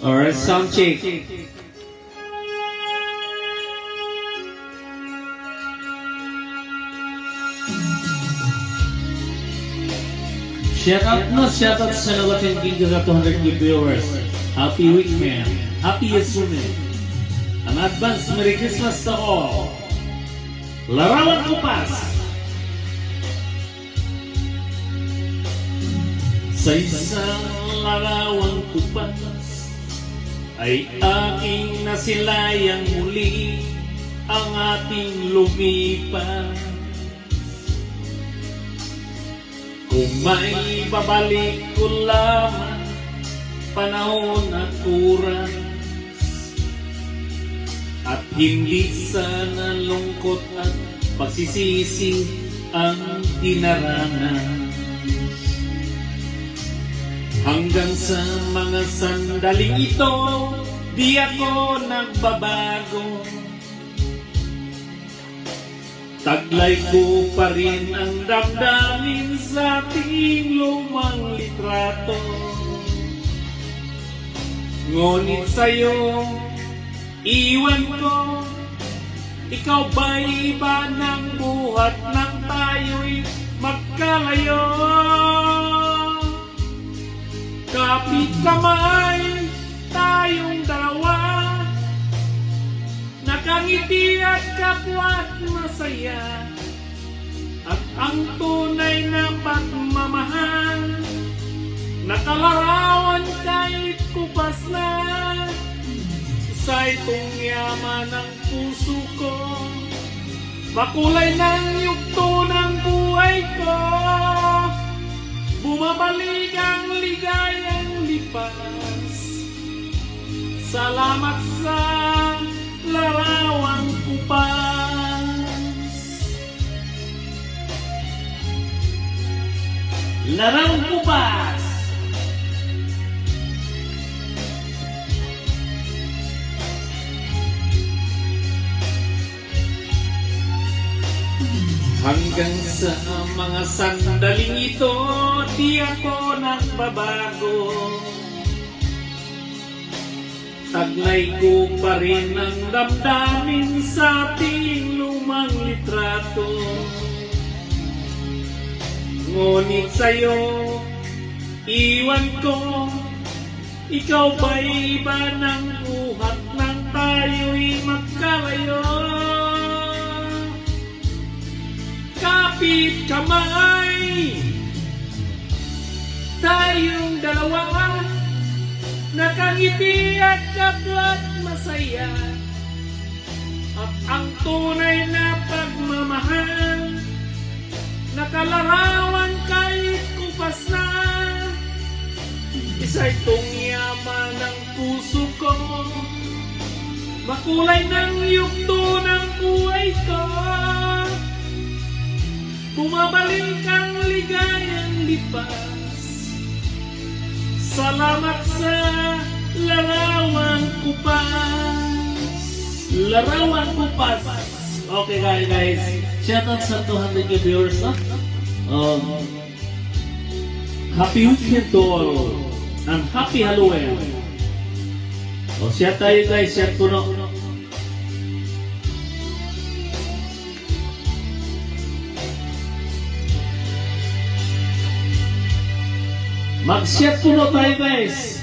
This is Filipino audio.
Alright, sound check. Shout out sa nalating giga 200 viewers. Happy week, man. Happiest women. An advance Merry Christmas to all. Larawan Kupas. Sa isang larawang kupas ay aking nasilayang muli ang ating lumipas. Kung may babalik ko lamang panahon at oras at hindi sana lungkot at pagsisisi ang dinaranas. Hanggang sa mga sandaling ito, di ako nagbabago. Taglay ko pa rin ang damdamin sa ating lumang litrato. Ngunit sa'yo, iwan ko, ikaw ba'y iba ng buhat nang tayo'y magkalayo? Kapit kamay, tayong dalawa, nakangiti at kapwa't masaya, at ang tunay na pagmamahal, nakalarawan kahit kupas na, sa itong yaman ng puso ko, makulay ng yugto ng buhay ko, bumabalik ang ligayang lipas. Salamat sa larawang kupas. Larawang kupas. Hanggang sa mga sandaling ito, di ako nagbabago. Taglay ko pa rin ang damdamin sa ating lumang litrato. Ngunit sa'yo, iwan ko, ikaw ba'y iba ng buhat nang tayo'y magkalayo? Kapit kamay, tayong dalawa, nakangiti at kapwa't masaya, at ang tunay na pagmamahal, nakalarawan kahit kupas na. Isa itong yaman ng puso ko, makulay ng yugto ng buhay ko, bumabalik ang ligayang lipas. Salamat sa larawang kupas. Larawang kupas. Okay guys. Shout out sa 200 viewers, no? Happy weekend to all. And happy Halloween. Shout tayo guys. Shout puno. Mag-share puno tayo guys.